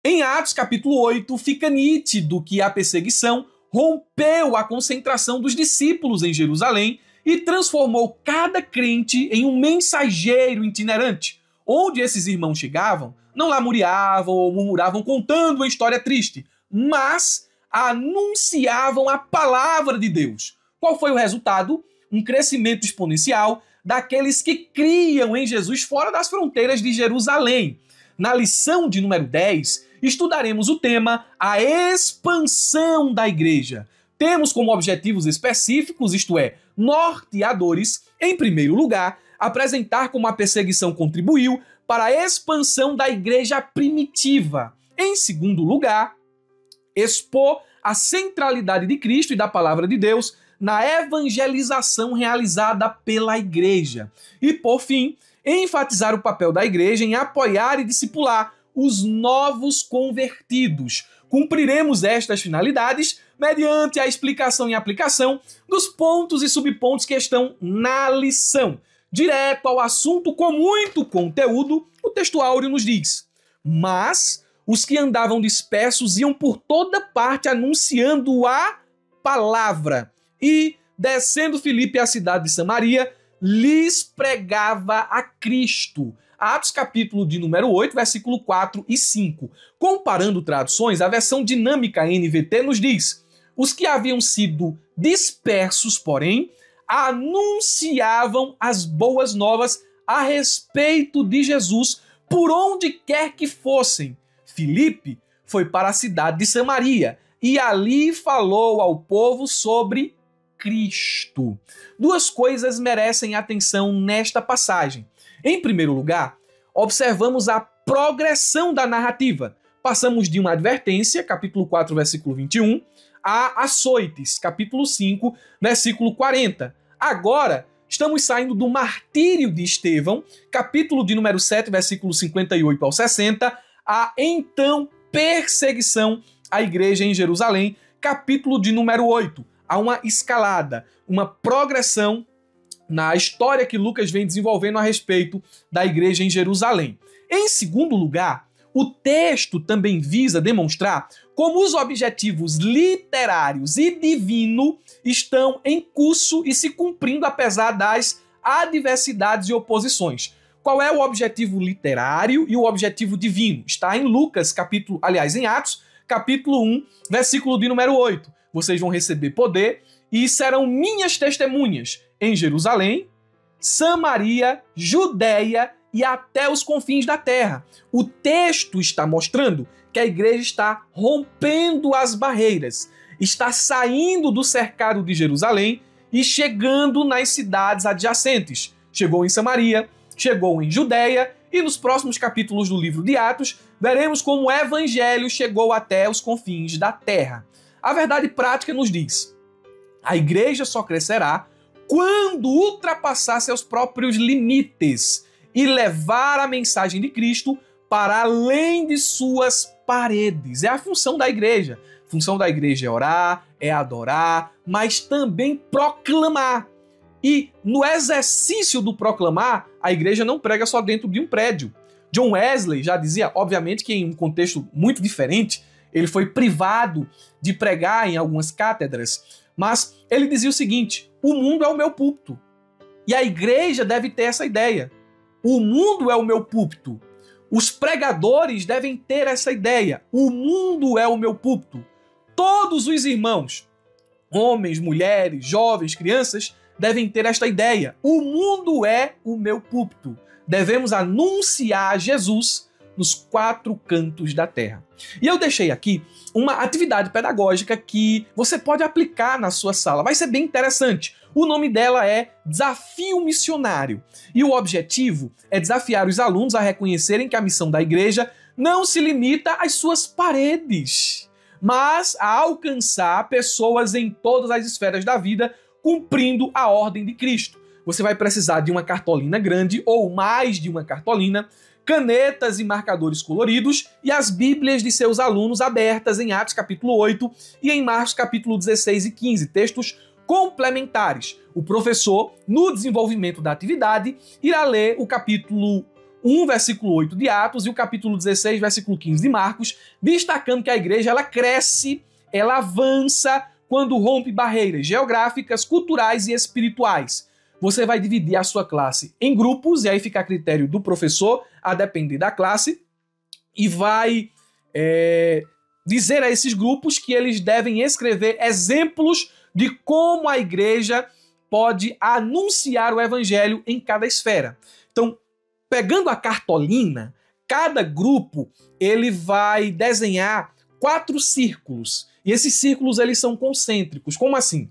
Em Atos capítulo 8, fica nítido que a perseguição rompeu a concentração dos discípulos em Jerusalém e transformou cada crente em um mensageiro itinerante. Onde esses irmãos chegavam, não lamuriavam ou murmuravam contando uma história triste, mas anunciavam a palavra de Deus. Qual foi o resultado? Um crescimento exponencial daqueles que criam em Jesus fora das fronteiras de Jerusalém. Na lição de número 10, estudaremos o tema a expansão da igreja. Temos como objetivos específicos, isto é, norteadores, em primeiro lugar, apresentar como a perseguição contribuiu para a expansão da igreja primitiva. Em segundo lugar, expor a centralidade de Cristo e da palavra de Deus na evangelização realizada pela igreja. E, por fim, enfatizar o papel da igreja em apoiar e discipular os novos convertidos. Cumpriremos estas finalidades mediante a explicação e aplicação dos pontos e subpontos que estão na lição. Direto ao assunto com muito conteúdo, o texto áureo nos diz: mas os que andavam dispersos iam por toda parte anunciando a palavra. E, descendo Filipe à cidade de Samaria, lhes pregava a Cristo. Atos capítulo de número 8, versículo 4 e 5. Comparando traduções, a versão dinâmica NVT nos diz: os que haviam sido dispersos, porém, anunciavam as boas novas a respeito de Jesus por onde quer que fossem. Filipe foi para a cidade de Samaria e ali falou ao povo sobre Cristo. Duas coisas merecem atenção nesta passagem. Em primeiro lugar, observamos a progressão da narrativa. Passamos de uma advertência, capítulo 4, versículo 21, a açoites, capítulo 5, versículo 40. Agora, estamos saindo do martírio de Estevão, capítulo de número 7, versículo 58 ao 60, a então perseguição à igreja em Jerusalém, capítulo de número 8. Há uma escalada, uma progressão na história que Lucas vem desenvolvendo a respeito da igreja em Jerusalém. Em segundo lugar, o texto também visa demonstrar como os objetivos literários e divino estão em curso e se cumprindo apesar das adversidades e oposições. Qual é o objetivo literário e o objetivo divino? Está em Lucas, em Atos, capítulo 1, versículo de número 8. Vocês vão receber poder e serão minhas testemunhas em Jerusalém, Samaria, Judeia e até os confins da terra. O texto está mostrando que a igreja está rompendo as barreiras, está saindo do cercado de Jerusalém e chegando nas cidades adjacentes. Chegou em Samaria, chegou em Judeia e nos próximos capítulos do livro de Atos veremos como o evangelho chegou até os confins da terra. A verdade prática nos diz: a igreja só crescerá quando ultrapassar seus próprios limites e levar a mensagem de Cristo para além de suas paredes. É a função da igreja. A função da igreja é orar, é adorar, mas também proclamar. E no exercício do proclamar, a igreja não prega só dentro de um prédio. John Wesley já dizia, obviamente que em um contexto muito diferente, ele foi privado de pregar em algumas cátedras, mas ele dizia o seguinte: o mundo é o meu púlpito. E a igreja deve ter essa ideia. O mundo é o meu púlpito. Os pregadores devem ter essa ideia. O mundo é o meu púlpito. Todos os irmãos, homens, mulheres, jovens, crianças, devem ter esta ideia. O mundo é o meu púlpito. Devemos anunciar Jesus nos quatro cantos da terra. E eu deixei aqui uma atividade pedagógica que você pode aplicar na sua sala. Vai ser bem interessante. O nome dela é Desafio Missionário. E o objetivo é desafiar os alunos a reconhecerem que a missão da igreja não se limita às suas paredes, mas a alcançar pessoas em todas as esferas da vida, cumprindo a ordem de Cristo. Você vai precisar de uma cartolina grande ou mais de uma cartolina, canetas e marcadores coloridos e as bíblias de seus alunos abertas em Atos capítulo 8 e em Marcos capítulo 16 e 15, textos complementares. O professor, no desenvolvimento da atividade, irá ler o capítulo 1, versículo 8 de Atos e o capítulo 16, versículo 15 de Marcos, destacando que a igreja ela cresce, ela avança quando rompe barreiras geográficas, culturais e espirituais. Você vai dividir a sua classe em grupos, e aí fica a critério do professor, a depender da classe, e vai dizer a esses grupos que eles devem escrever exemplos de como a igreja pode anunciar o evangelho em cada esfera. Então, pegando a cartolina, cada grupo ele vai desenhar 4 círculos. E esses círculos eles são concêntricos. Como assim?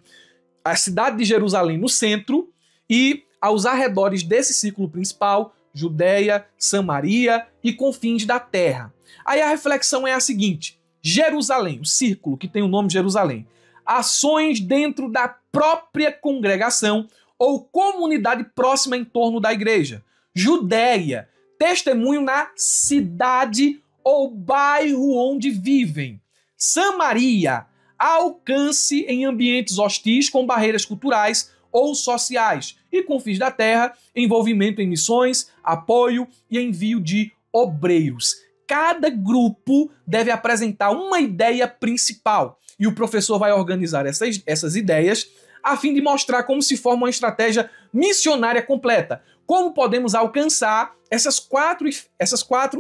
A cidade de Jerusalém no centro e aos arredores desse círculo principal, Judéia, Samaria e confins da terra. Aí a reflexão é a seguinte: Jerusalém, o círculo que tem o nome de Jerusalém, ações dentro da própria congregação ou comunidade próxima em torno da igreja. Judéia, testemunho na cidade ou bairro onde vivem. Samaria, alcance em ambientes hostis com barreiras culturais ou sociais. E confins da terra, envolvimento em missões, apoio e envio de obreiros. Cada grupo deve apresentar uma ideia principal e o professor vai organizar essas ideias a fim de mostrar como se forma uma estratégia missionária completa. Como podemos alcançar essas quatro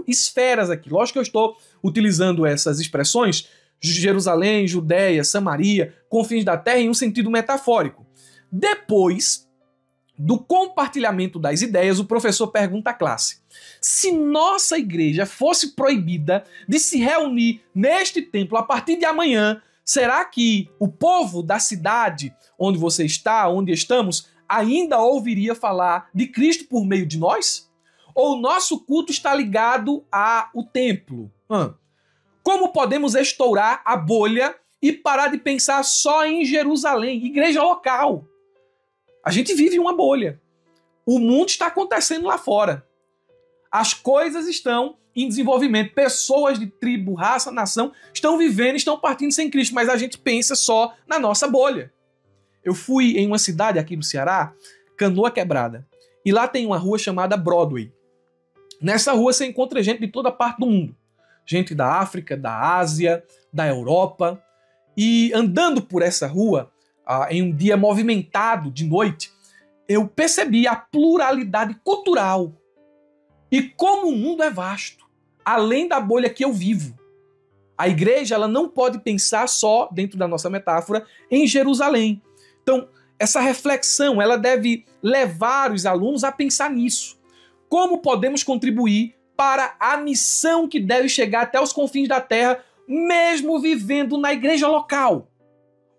esferas aqui. Lógico que eu estou utilizando essas expressões, Jerusalém, Judéia, Samaria, confins da terra, em um sentido metafórico. Depois do compartilhamento das ideias, o professor pergunta à classe: se nossa igreja fosse proibida de se reunir neste templo a partir de amanhã, será que o povo da cidade onde você está, onde estamos, ainda ouviria falar de Cristo por meio de nós? Ou nosso culto está ligado ao templo? Como podemos estourar a bolha e parar de pensar só em Jerusalém, igreja local? A gente vive uma bolha. O mundo está acontecendo lá fora. As coisas estão em desenvolvimento. Pessoas de tribo, raça, nação estão vivendo, estão partindo sem Cristo, mas a gente pensa só na nossa bolha. Eu fui em uma cidade aqui do Ceará, Canoa Quebrada, e lá tem uma rua chamada Broadway. Nessa rua você encontra gente de toda parte do mundo. Gente da África, da Ásia, da Europa. E andando por essa rua, em um dia movimentado de noite, eu percebi a pluralidade cultural e como o mundo é vasto, além da bolha que eu vivo. A igreja ela não pode pensar só, dentro da nossa metáfora, em Jerusalém. Então, essa reflexão ela deve levar os alunos a pensar nisso. Como podemos contribuir para a missão que deve chegar até os confins da terra, mesmo vivendo na igreja local?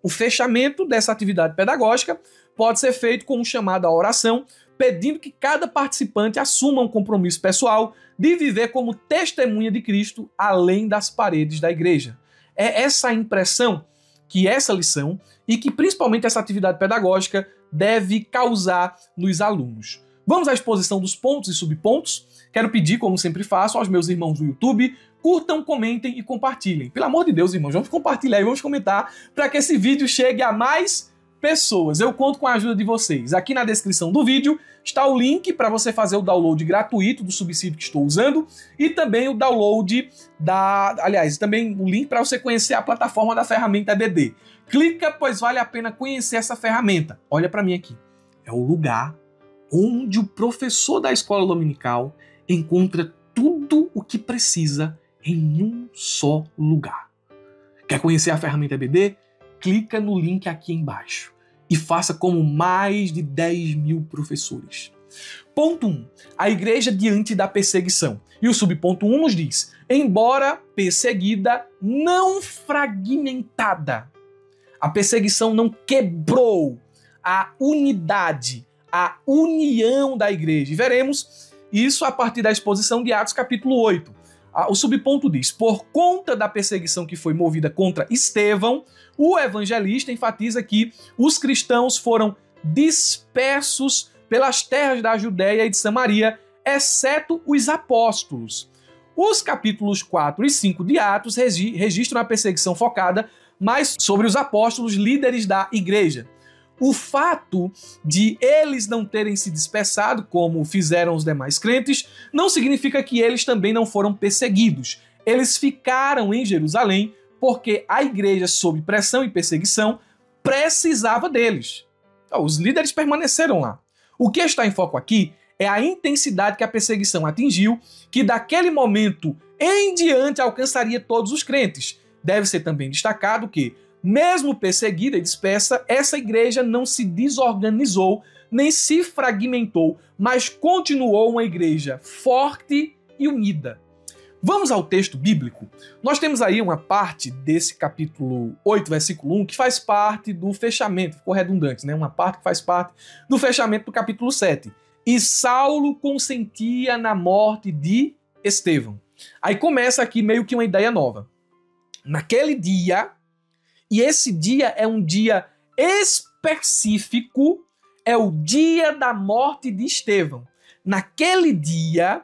O fechamento dessa atividade pedagógica pode ser feito com um chamado à oração, pedindo que cada participante assuma um compromisso pessoal de viver como testemunha de Cristo além das paredes da igreja. É essa a impressão que essa lição e que principalmente essa atividade pedagógica deve causar nos alunos. Vamos à exposição dos pontos e subpontos. Quero pedir, como sempre faço, aos meus irmãos do YouTube, curtam, comentem e compartilhem. Pelo amor de Deus, irmãos, vamos compartilhar e vamos comentar para que esse vídeo chegue a mais pessoas. Eu conto com a ajuda de vocês. Aqui na descrição do vídeo está o link para você fazer o download gratuito do subsídio que estou usando e também o download também o link para você conhecer a plataforma da ferramenta EBD. Clica, pois vale a pena conhecer essa ferramenta. Olha para mim aqui. É o lugar onde o professor da escola dominical encontra tudo o que precisa em um só lugar. Quer conhecer a ferramenta EBD? Clica no link aqui embaixo e faça como mais de 10 mil professores. Ponto 1. A igreja diante da perseguição. E o subponto 1 nos diz: embora perseguida, não fragmentada. A perseguição não quebrou a unidade, a união da igreja. E veremos isso a partir da exposição de Atos capítulo 8. O subponto diz: por conta da perseguição que foi movida contra Estevão, o evangelista enfatiza que os cristãos foram dispersos pelas terras da Judéia e de Samaria, exceto os apóstolos. Os capítulos 4 e 5 de Atos registram a perseguição focada mais sobre os apóstolos líderes da igreja. o fato de eles não terem se dispersado, como fizeram os demais crentes, não significa que eles também não foram perseguidos. Eles ficaram em Jerusalém porque a igreja, sob pressão e perseguição, precisava deles. Então, os líderes permaneceram lá. O que está em foco aqui é a intensidade que a perseguição atingiu, que daquele momento em diante alcançaria todos os crentes. Deve ser também destacado que, mesmo perseguida e dispersa, essa igreja não se desorganizou, nem se fragmentou, mas continuou uma igreja forte e unida. Vamos ao texto bíblico. Nós temos aí uma parte desse capítulo 8, versículo 1, que faz parte do fechamento, ficou redundante, né? Uma parte que faz parte do fechamento do capítulo 7. E Saulo consentia na morte de Estevão. Aí começa aqui meio que uma ideia nova. Naquele dia, e esse dia é um dia específico, é o dia da morte de Estevão. Naquele dia,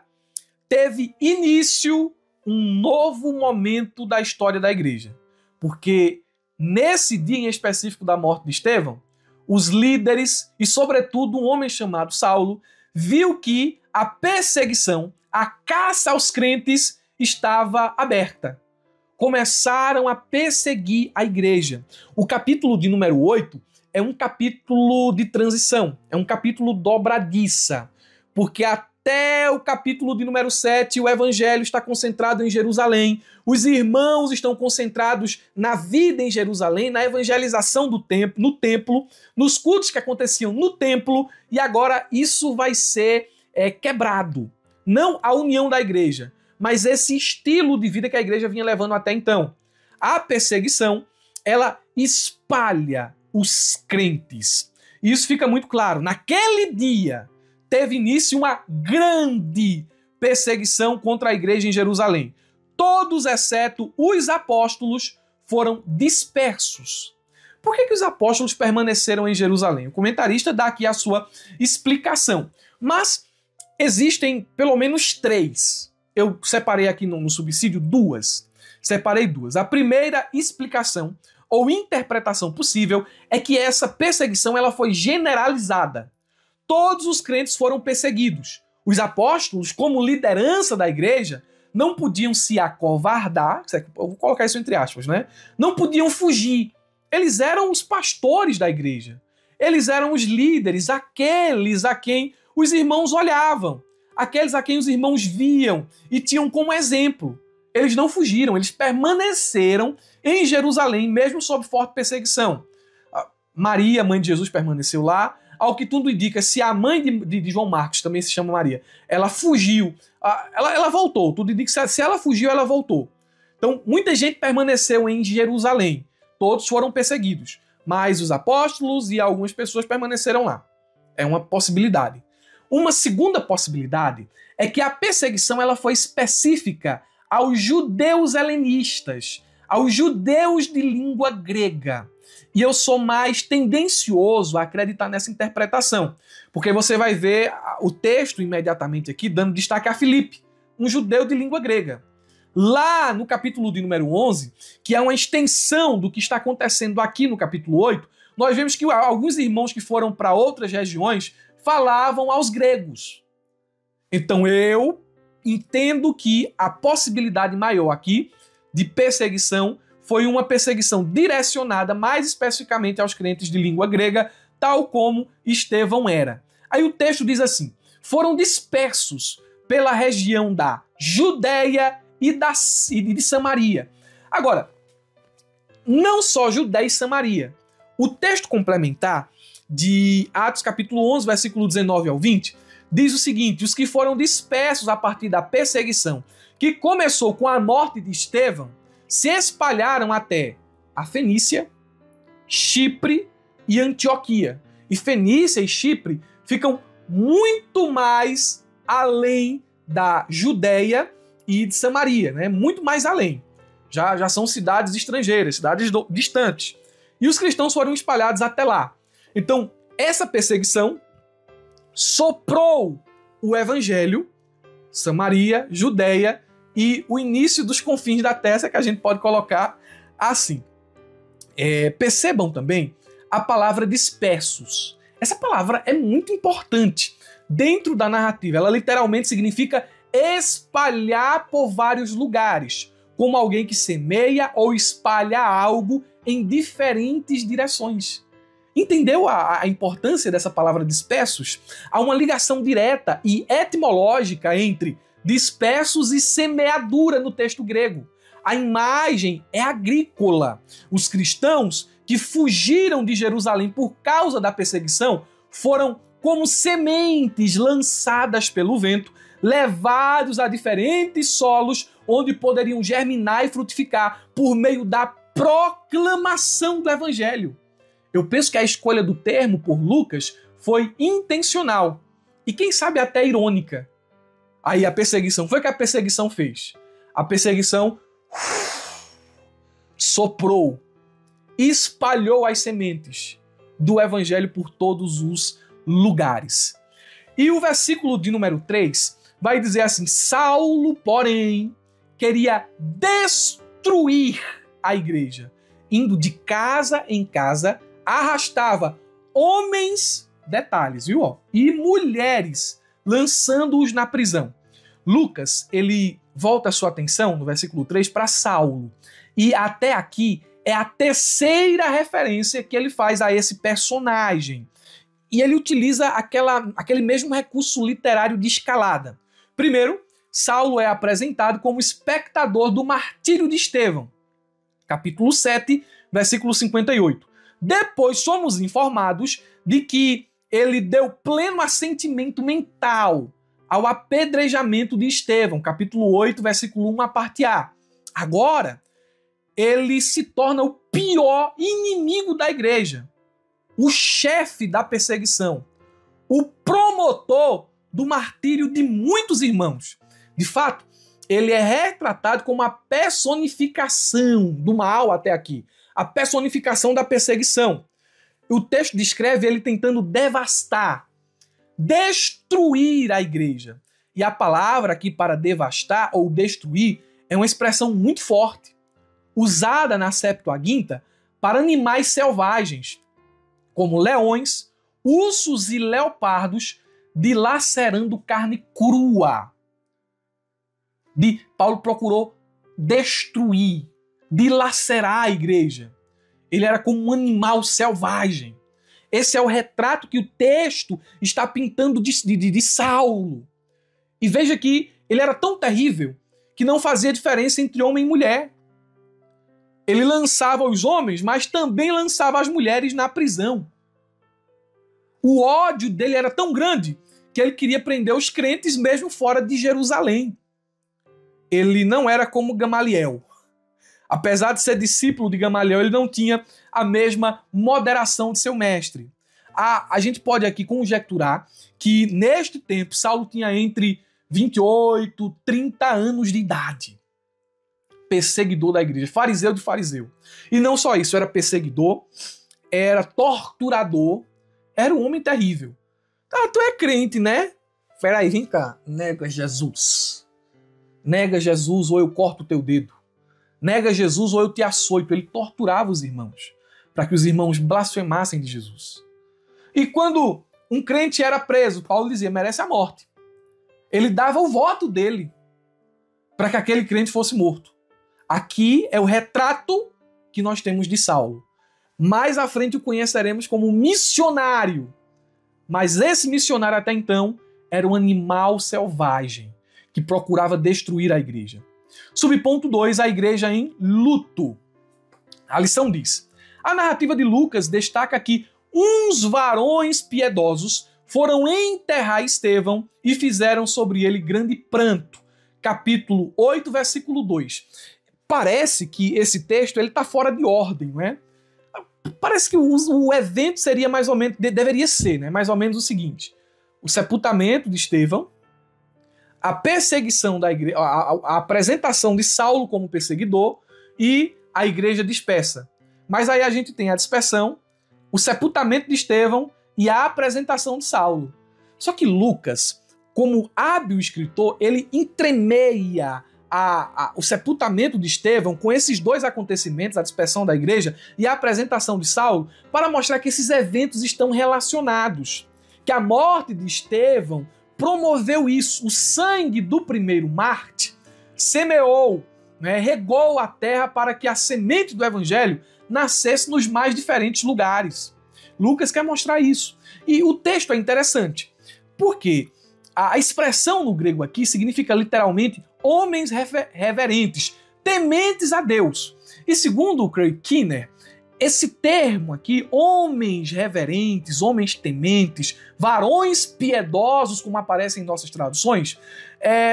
teve início um novo momento da história da igreja. Porque nesse dia em específico da morte de Estevão, os líderes, e sobretudo um homem chamado Saulo, viu que a perseguição, a caça aos crentes estava aberta. Começaram a perseguir a igreja. O capítulo de número 8 é um capítulo de transição, é um capítulo dobradiça, porque até o capítulo de número 7 o evangelho está concentrado em Jerusalém, os irmãos estão concentrados na vida em Jerusalém, na evangelização do templo, no templo, nos cultos que aconteciam no templo, e agora isso vai ser quebrado. Não a união da igreja, mas esse estilo de vida que a igreja vinha levando até então. A perseguição, ela espalha os crentes. E isso fica muito claro. Naquele dia, teve início uma grande perseguição contra a igreja em Jerusalém. Todos, exceto os apóstolos, foram dispersos. Por que os apóstolos permaneceram em Jerusalém? O comentarista dá aqui a sua explicação. Mas existem pelo menos 3. Eu separei aqui no subsídio 2. Separei 2. A primeira explicação ou interpretação possível é que essa perseguição ela foi generalizada. Todos os crentes foram perseguidos. Os apóstolos, como liderança da igreja, não podiam se acovardar, eu vou colocar isso entre aspas, né? Não podiam fugir. Eles eram os pastores da igreja. Eles eram os líderes, aqueles a quem os irmãos olhavam, aqueles a quem os irmãos viam e tinham como exemplo. Eles não fugiram, eles permaneceram em Jerusalém, mesmo sob forte perseguição. Maria, mãe de Jesus, permaneceu lá. Ao que tudo indica, se a mãe de João Marcos, também se chama Maria, ela fugiu, ela voltou. Tudo indica que se ela fugiu, ela voltou. Então, muita gente permaneceu em Jerusalém. Todos foram perseguidos. Mas os apóstolos e algumas pessoas permaneceram lá. É uma possibilidade. Uma segunda possibilidade é que a perseguição ela foi específica aos judeus helenistas, aos judeus de língua grega. E eu sou mais tendencioso a acreditar nessa interpretação, porque você vai ver o texto imediatamente aqui dando destaque a Filipe, um judeu de língua grega. Lá no capítulo de número 11, que é uma extensão do que está acontecendo aqui no capítulo 8, nós vemos que alguns irmãos que foram para outras regiões falavam aos gregos. Então eu entendo que a possibilidade maior aqui de perseguição foi uma perseguição direcionada mais especificamente aos crentes de língua grega, tal como Estevão era. Aí o texto diz assim: foram dispersos pela região da Judéia e de Samaria. Agora, não só Judéia e Samaria. O texto complementar de Atos capítulo 11, versículo 19 ao 20, diz o seguinte: os que foram dispersos a partir da perseguição, que começou com a morte de Estevão, se espalharam até a Fenícia, Chipre e Antioquia. E Fenícia e Chipre ficam muito mais além da Judéia e de Samaria, né? Muito mais além. Já são cidades estrangeiras, cidades distantes. E os cristãos foram espalhados até lá. Então, essa perseguição soprou o evangelho, Samaria, Judéia e o início dos confins da terra, que a gente pode colocar assim. Percebam também a palavra dispersos. Essa palavra é muito importante dentro da narrativa. Ela literalmente significa espalhar por vários lugares, como alguém que semeia ou espalha algo em diferentes direções. Entendeu a importância dessa palavra dispersos? Há uma ligação direta e etimológica entre dispersos e semeadura no texto grego. A imagem é agrícola. Os cristãos que fugiram de Jerusalém por causa da perseguição foram como sementes lançadas pelo vento, levados a diferentes solos onde poderiam germinar e frutificar por meio da proclamação do evangelho. Eu penso que a escolha do termo por Lucas foi intencional e quem sabe até irônica. Aí a perseguição, foi o que a perseguição fez. A perseguição soprou, espalhou as sementes do evangelho por todos os lugares. E o versículo de número 3 vai dizer assim: Saulo, porém, queria destruir a igreja. Indo de casa em casa, arrastava homens, detalhes, viu? E mulheres, lançando-os na prisão. Lucas, ele volta a sua atenção no versículo 3 para Saulo. E até aqui é a terceira referência que ele faz a esse personagem. E ele utiliza aquele mesmo recurso literário de escalada. Primeiro, Saulo é apresentado como espectador do martírio de Estevão. Capítulo 7, versículo 58. Depois somos informados de que ele deu pleno assentimento mental ao apedrejamento de Estevão. Capítulo 8, versículo 1, a parte A. Agora, ele se torna o pior inimigo da igreja, o chefe da perseguição, o promotor do martírio de muitos irmãos. De fato, ele é retratado como a personificação do mal até aqui, a personificação da perseguição. O texto descreve ele tentando devastar, destruir a igreja. E a palavra aqui para devastar ou destruir é uma expressão muito forte, usada na Septuaginta para animais selvagens, como leões, ursos e leopardos, dilacerando carne crua. Paulo procurou destruir, dilacerar a igreja. Ele era como um animal selvagem. Esse é o retrato que o texto está pintando de Saulo. E veja que ele era tão terrível que não fazia diferença entre homem e mulher. Ele lançava os homens, mas também lançava as mulheres na prisão. O ódio dele era tão grande que ele queria prender os crentes mesmo fora de Jerusalém. Ele não era como Gamaliel. Apesar de ser discípulo de Gamaliel, ele não tinha a mesma moderação de seu mestre. A gente pode aqui conjecturar que neste tempo Saulo tinha entre 28, 30 anos de idade. Perseguidor da igreja, fariseu de fariseu. E não só isso, era perseguidor, era torturador, era um homem terrível. Ah, tu é crente, né? Peraí, vem cá. Nega Jesus. Nega Jesus ou eu corto o teu dedo. Nega Jesus ou eu te açoito. Ele torturava os irmãos, para que os irmãos blasfemassem de Jesus. E quando um crente era preso, Paulo dizia, merece a morte. Ele dava o voto dele para que aquele crente fosse morto. Aqui é o retrato que nós temos de Saulo. Mais à frente o conheceremos como missionário. Mas esse missionário até então era um animal selvagem que procurava destruir a igreja. Subponto 2, a igreja em luto. A lição diz: a narrativa de Lucas destaca que uns varões piedosos foram enterrar Estevão e fizeram sobre ele grande pranto. Capítulo 8, versículo 2. Parece que esse texto está fora de ordem, não é? Parece que o evento seria mais ou menos, deveria ser, né? Mais ou menos o seguinte: o sepultamento de Estevão, a perseguição da igreja, a apresentação de Saulo como perseguidor e a igreja dispersa. Mas aí a gente tem a dispersão, o sepultamento de Estevão e a apresentação de Saulo. Só que Lucas, como hábil escritor, ele entremeia o sepultamento de Estevão com esses dois acontecimentos, a dispersão da igreja e a apresentação de Saulo, para mostrar que esses eventos estão relacionados. Que a morte de Estevão promoveu isso. O sangue do primeiro Marte semeou, regou a terra para que a semente do evangelho nascesse nos mais diferentes lugares. Lucas quer mostrar isso. E o texto é interessante, porque a expressão no grego aqui significa literalmente homens reverentes, tementes a Deus. E segundo o Craig Kinner, esse termo aqui, homens reverentes, homens tementes, varões piedosos, como aparece em nossas traduções,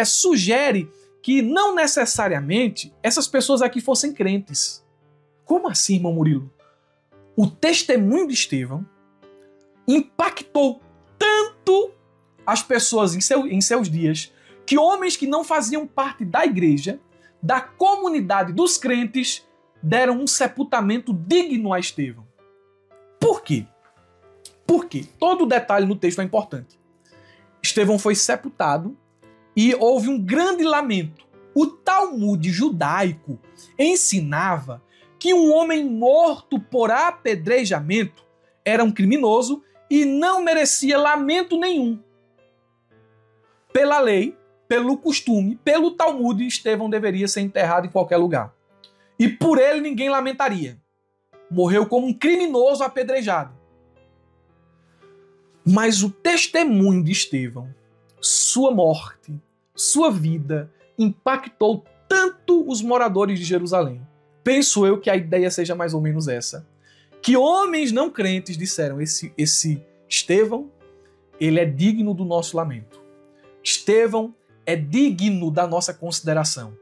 sugere que não necessariamente essas pessoas aqui fossem crentes. Como assim, irmão Murilo? O testemunho de Estevão impactou tanto as pessoas em seus dias que homens que não faziam parte da igreja, da comunidade dos crentes, deram um sepultamento digno a Estevão. Por quê? Porque todo detalhe no texto é importante. Estevão foi sepultado e houve um grande lamento. O Talmud judaico ensinava que um homem morto por apedrejamento era um criminoso e não merecia lamento nenhum. Pela lei, pelo costume, pelo Talmud, Estevão deveria ser enterrado em qualquer lugar. E por ele ninguém lamentaria. Morreu como um criminoso apedrejado. Mas o testemunho de Estevão, sua morte, sua vida, impactou tanto os moradores de Jerusalém. Penso eu que a ideia seja mais ou menos essa. Que homens não crentes disseram, esse Estevão, ele é digno do nosso lamento. Estevão é digno da nossa consideração.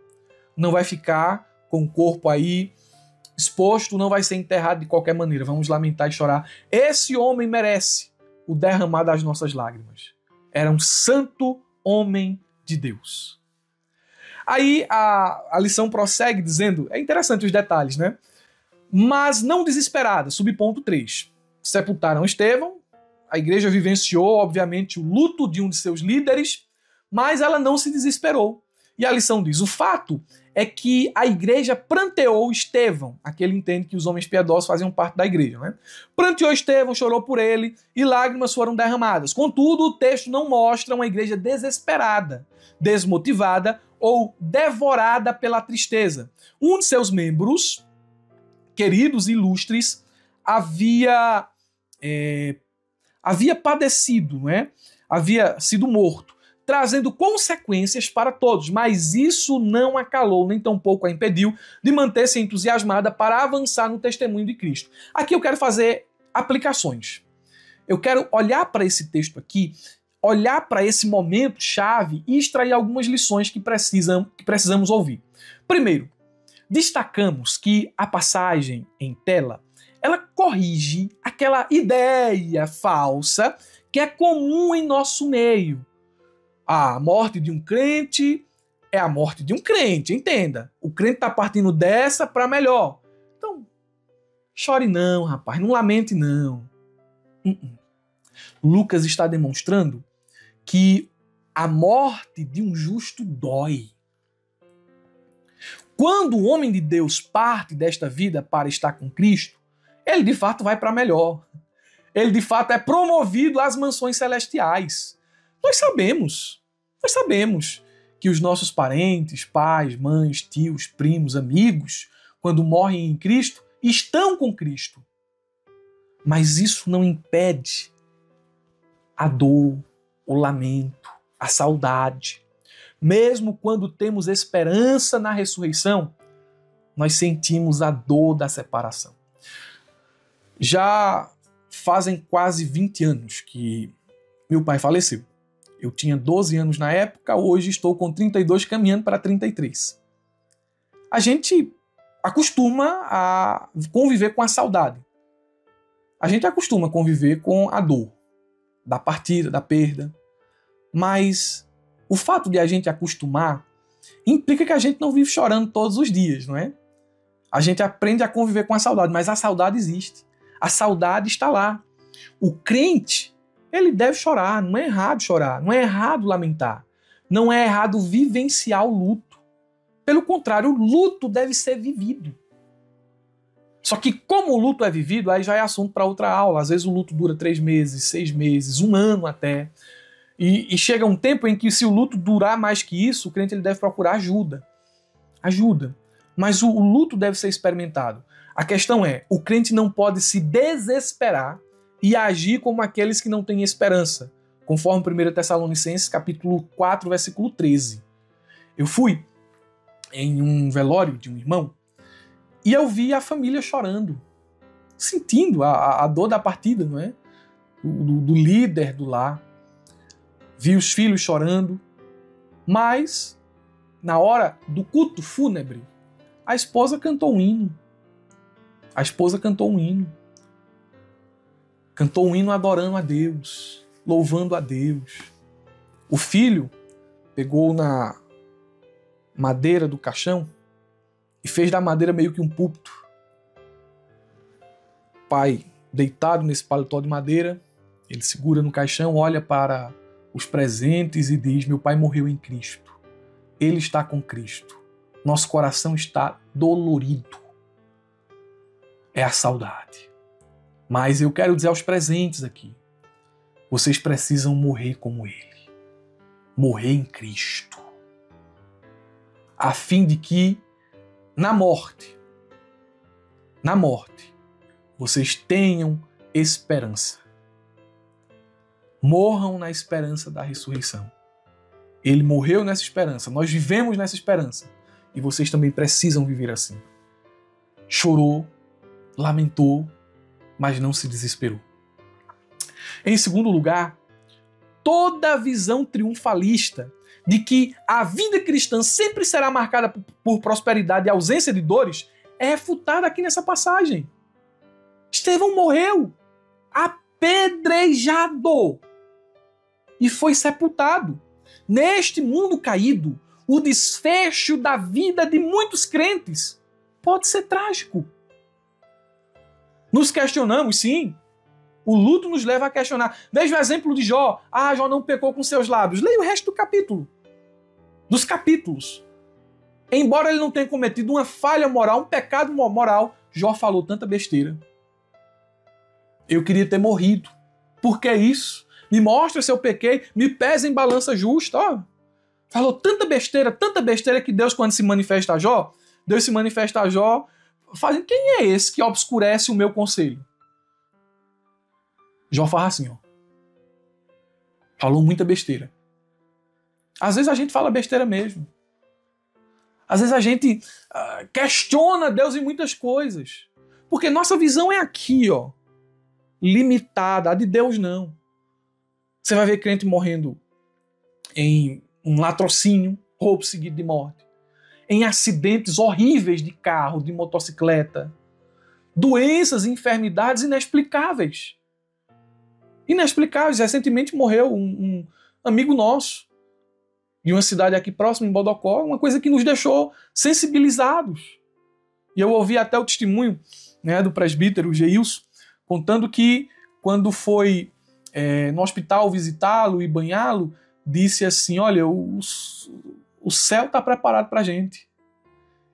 Não vai ficar com o corpo aí exposto, não vai ser enterrado de qualquer maneira. Vamos lamentar e chorar. Esse homem merece o derramar das nossas lágrimas. Era um santo homem de Deus. Aí a lição prossegue dizendo, é interessante os detalhes, né? Mas não desesperada, subponto 3. Sepultaram Estevão, a igreja vivenciou, obviamente, o luto de um de seus líderes, mas ela não se desesperou. E a lição diz, o fato é que a igreja pranteou Estevão, aquele entende que os homens piedosos faziam parte da igreja, né? Pranteou Estevão, chorou por ele e lágrimas foram derramadas. Contudo, o texto não mostra uma igreja desesperada, desmotivada ou devorada pela tristeza. Um de seus membros, queridos e ilustres, havia padecido, né? Havia sido morto, trazendo consequências para todos, mas isso não a calou, nem tampouco a impediu de manter-se entusiasmada para avançar no testemunho de Cristo. Aqui eu quero fazer aplicações. Eu quero olhar para esse texto aqui, olhar para esse momento chave e extrair algumas lições que precisamos ouvir. Primeiro, destacamos que a passagem em tela, ela corrige aquela ideia falsa que é comum em nosso meio. A morte de um crente é a morte de um crente, entenda. O crente está partindo dessa para melhor. Então, chore não, rapaz, não lamente não. Lucas está demonstrando que a morte de um justo dói. Quando o homem de Deus parte desta vida para estar com Cristo, ele de fato vai para melhor. Ele de fato é promovido às mansões celestiais. Nós sabemos que os nossos parentes, pais, mães, tios, primos, amigos, quando morrem em Cristo, estão com Cristo. Mas isso não impede a dor, o lamento, a saudade. Mesmo quando temos esperança na ressurreição, nós sentimos a dor da separação. Já fazem quase 20 anos que meu pai faleceu. Eu tinha 12 anos na época, hoje estou com 32, caminhando para 33. A gente acostuma a conviver com a saudade. A gente acostuma a conviver com a dor da partida, da perda. Mas o fato de a gente acostumar implica que a gente não vive chorando todos os dias, não é? A gente aprende a conviver com a saudade, mas a saudade existe. A saudade está lá. O crente, ele deve chorar, não é errado chorar, não é errado lamentar, não é errado vivenciar o luto. Pelo contrário, o luto deve ser vivido. Só que como o luto é vivido, aí já é assunto para outra aula. Às vezes o luto dura 3 meses, 6 meses, 1 ano até. E chega um tempo em que, se o luto durar mais que isso, o crente ele deve procurar ajuda. Ajuda. Mas o luto deve ser experimentado. A questão é, o crente não pode se desesperar e agir como aqueles que não têm esperança, conforme 1 Tessalonicenses, capítulo 4, versículo 13. Eu fui em um velório de um irmão e eu vi a família chorando, sentindo a dor da partida, não é? Do líder do lar. Vi os filhos chorando, mas na hora do culto fúnebre, a esposa cantou um hino. A esposa cantou um hino. Cantou um hino adorando a Deus, louvando a Deus. O filho pegou na madeira do caixão e fez da madeira meio que um púlpito. O pai, deitado nesse paletó de madeira, ele segura no caixão, olha para os presentes e diz: meu pai morreu em Cristo. Ele está com Cristo. Nosso coração está dolorido. É a saudade. Mas eu quero dizer aos presentes aqui, vocês precisam morrer como ele. Morrer em Cristo. A fim de que, na morte, vocês tenham esperança. Morram na esperança da ressurreição. Ele morreu nessa esperança, nós vivemos nessa esperança. E vocês também precisam viver assim. Chorou, lamentou, mas não se desesperou. Em segundo lugar, toda a visão triunfalista de que a vida cristã sempre será marcada por prosperidade e ausência de dores é refutada aqui nessa passagem. Estevão morreu apedrejado e foi sepultado. Neste mundo caído, o desfecho da vida de muitos crentes pode ser trágico. Nos questionamos, sim. O luto nos leva a questionar. Veja o exemplo de Jó. Jó não pecou com seus lábios. Leia o resto do capítulo. Dos capítulos. Embora ele não tenha cometido uma falha moral, um pecado moral, Jó falou tanta besteira. Eu queria ter morrido. Por que isso? Me mostra se eu pequei, me pesa em balança justa. Falou tanta besteira que Deus, quando se manifesta a Jó, Deus se manifesta a Jó fazendo: quem é esse que obscurece o meu conselho? Jó fala assim, falou muita besteira. Às vezes a gente fala besteira mesmo. Às vezes a gente questiona Deus em muitas coisas. Porque nossa visão é aqui, limitada. A de Deus não. Você vai ver crente morrendo em um latrocínio, roubo seguido de morte. Em acidentes horríveis de carro, de motocicleta. Doenças e enfermidades inexplicáveis. Inexplicáveis. Recentemente morreu um amigo nosso, de uma cidade aqui próxima, em Bodocó, uma coisa que nos deixou sensibilizados. E eu ouvi até o testemunho, do presbítero Geilson, contando que, quando foi no hospital visitá-lo e banhá-lo, disse assim: olha, o céu está preparado para a gente.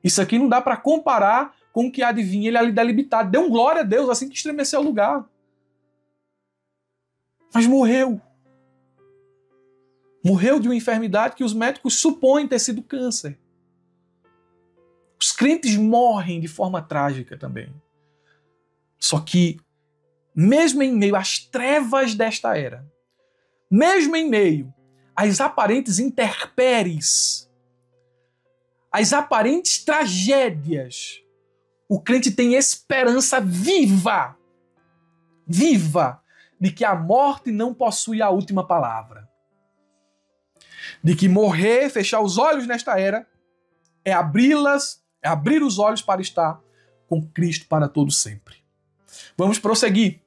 Isso aqui não dá para comparar com o que há de vir. Ele ali delimitado. Deu um glória a Deus assim que estremeceu o lugar. Mas morreu. Morreu de uma enfermidade que os médicos supõem ter sido câncer. Os crentes morrem de forma trágica também. Só que, mesmo em meio às trevas desta era, mesmo em meio às aparentes intempéries, às aparentes tragédias, o crente tem esperança viva, de que a morte não possui a última palavra. De que morrer, fechar os olhos nesta era, é abrir os olhos para estar com Cristo para todo sempre. Vamos prosseguir.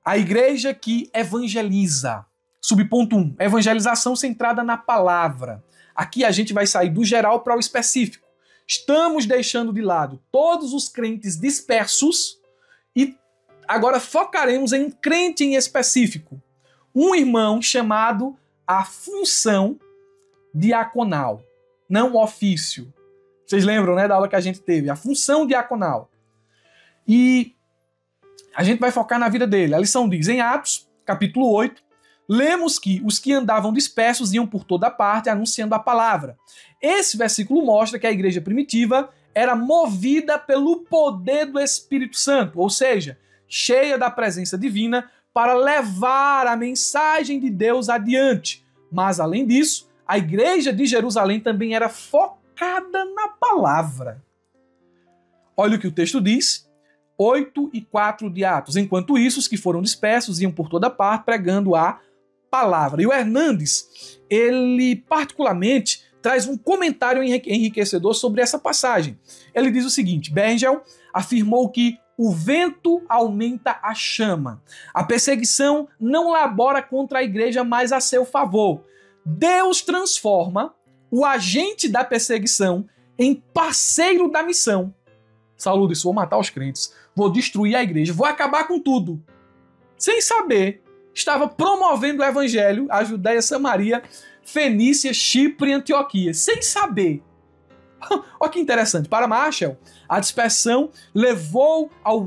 A igreja que evangeliza. Subponto 1. Evangelização centrada na palavra. Aqui a gente vai sair do geral para o específico. Estamos deixando de lado todos os crentes dispersos e agora focaremos em um crente em específico. Um irmão chamado a função diaconal. Não ofício, Vocês lembram, né, da aula que a gente teve? A função diaconal. E a gente vai focar na vida dele. A lição diz, em Atos, capítulo 8, lemos que os que andavam dispersos iam por toda parte anunciando a palavra. Esse versículo mostra que a igreja primitiva era movida pelo poder do Espírito Santo, ou seja, cheia da presença divina para levar a mensagem de Deus adiante. Mas, além disso, a igreja de Jerusalém também era focada na palavra. Olha o que o texto diz, 8 e 4 de Atos. Enquanto isso, os que foram dispersos iam por toda parte pregando a palavra. E o Hernandes, ele particularmente traz um comentário enriquecedor sobre essa passagem. Ele diz o seguinte, Bergel afirmou que o vento aumenta a chama. A perseguição não labora contra a igreja, mas a seu favor. Deus transforma o agente da perseguição em parceiro da missão. Saulo disse, vou matar os crentes, vou destruir a igreja, vou acabar com tudo. Sem saber, estava promovendo o evangelho, a Judéia, Samaria, Fenícia, Chipre e Antioquia. Sem saber. Olha que interessante. Para Marshall, a dispersão levou ao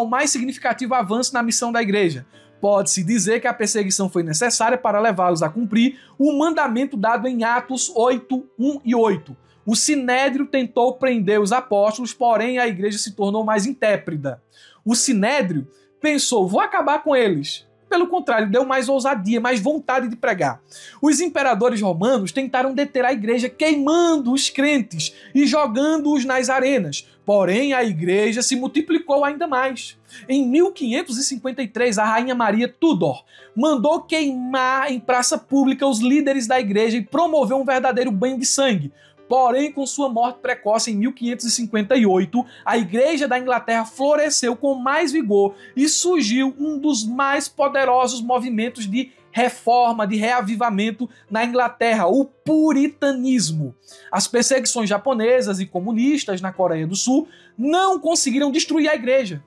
mais significativo avanço na missão da igreja. Pode-se dizer que a perseguição foi necessária para levá-los a cumprir o mandamento dado em Atos 8, 1 e 8. O Sinédrio tentou prender os apóstolos, porém a igreja se tornou mais intrépida. O Sinédrio pensou, vou acabar com eles. Pelo contrário, deu mais ousadia, mais vontade de pregar. Os imperadores romanos tentaram deter a igreja queimando os crentes e jogando-os nas arenas. Porém, a igreja se multiplicou ainda mais. Em 1553, a rainha Maria Tudor mandou queimar em praça pública os líderes da igreja e promoveu um verdadeiro banho de sangue. Porém, com sua morte precoce em 1558, a Igreja da Inglaterra floresceu com mais vigor e surgiu um dos mais poderosos movimentos de reforma, de reavivamento na Inglaterra, o puritanismo. As perseguições japonesas e comunistas na Coreia do Sul não conseguiram destruir a igreja.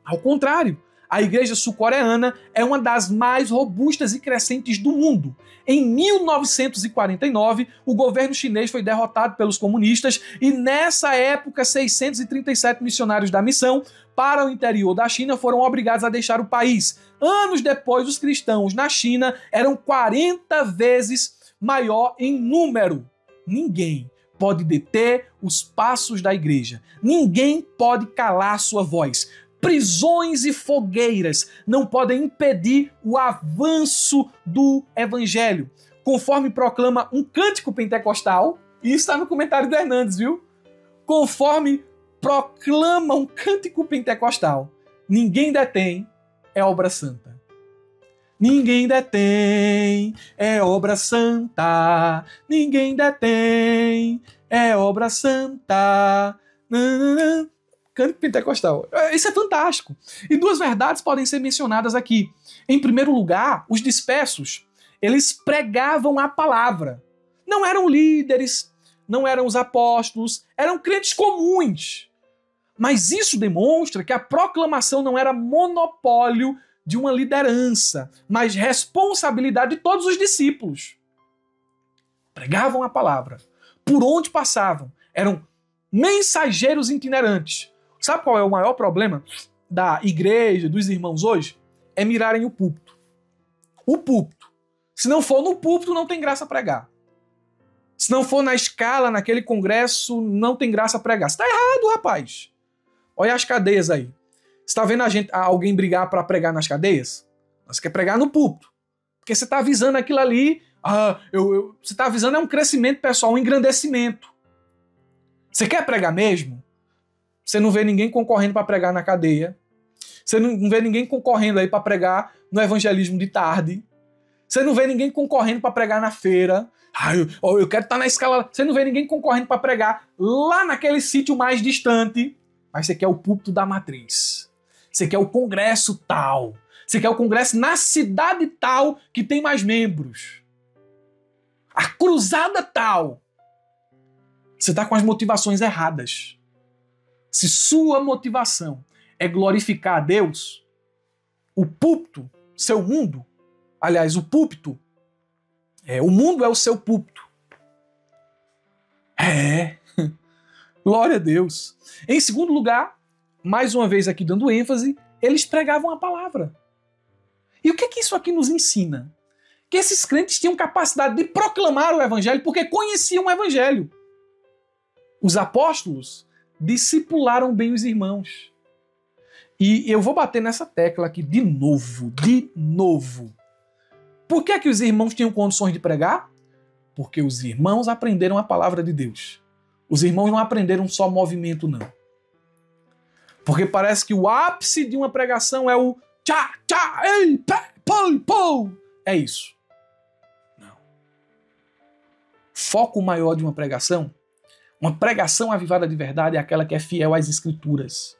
Ao contrário, a igreja sul-coreana é uma das mais robustas e crescentes do mundo. Em 1949, o governo chinês foi derrotado pelos comunistas e nessa época 637 missionários da missão para o interior da China foram obrigados a deixar o país. Anos depois, os cristãos na China eram 40 vezes maior em número. Ninguém pode deter os passos da igreja. Ninguém pode calar sua voz. Prisões e fogueiras não podem impedir o avanço do evangelho. Conforme proclama um cântico pentecostal, e isso está no comentário do Hernandes, viu? Conforme proclama um cântico pentecostal, ninguém detém, é obra santa. Ninguém detém, é obra santa. Ninguém detém, é obra santa. Cântico pentecostal. Isso é fantástico. E duas verdades podem ser mencionadas aqui. Em primeiro lugar, os dispersos, eles pregavam a palavra. Não eram líderes, não eram os apóstolos, eram crentes comuns. Mas isso demonstra que a proclamação não era monopólio de uma liderança, mas responsabilidade de todos os discípulos. Pregavam a palavra. Por onde passavam, eram mensageiros itinerantes. Sabe qual é o maior problema da igreja, dos irmãos hoje? É mirarem o púlpito. O púlpito. Se não for no púlpito, não tem graça pregar. Se não for na escala, naquele congresso, não tem graça pregar. Você tá errado, rapaz. Olha as cadeias aí. Você tá vendo alguém brigar para pregar nas cadeias? Você quer pregar no púlpito. Porque você tá avisando aquilo ali. Você tá avisando é um crescimento pessoal, um engrandecimento. Você quer pregar mesmo? Você não vê ninguém concorrendo para pregar na cadeia. Você não vê ninguém concorrendo aí para pregar no evangelismo de tarde. Você não vê ninguém concorrendo para pregar na feira. Eu quero estar na escala. Você não vê ninguém concorrendo para pregar lá naquele sítio mais distante. Mas você quer o púlpito da matriz. Você quer o congresso tal. Você quer o congresso na cidade tal que tem mais membros. A cruzada tal. Você está com as motivações erradas. Se sua motivação é glorificar a Deus, o púlpito, seu mundo, aliás, o púlpito, o mundo é o seu púlpito. É, glória a Deus. Em segundo lugar, mais uma vez aqui dando ênfase, eles pregavam a palavra. E o que isso aqui nos ensina? Que esses crentes tinham capacidade de proclamar o evangelho porque conheciam o evangelho. Os apóstolos discipularam bem os irmãos. E eu vou bater nessa tecla aqui de novo. Por que os irmãos tinham condições de pregar? Porque os irmãos aprenderam a palavra de Deus. Os irmãos não aprenderam só movimento, não. Porque parece que o ápice de uma pregação é o tchá, tchá, ei, pé, pô, pô. É isso. Não. Foco maior de uma pregação avivada de verdade é aquela que é fiel às escrituras.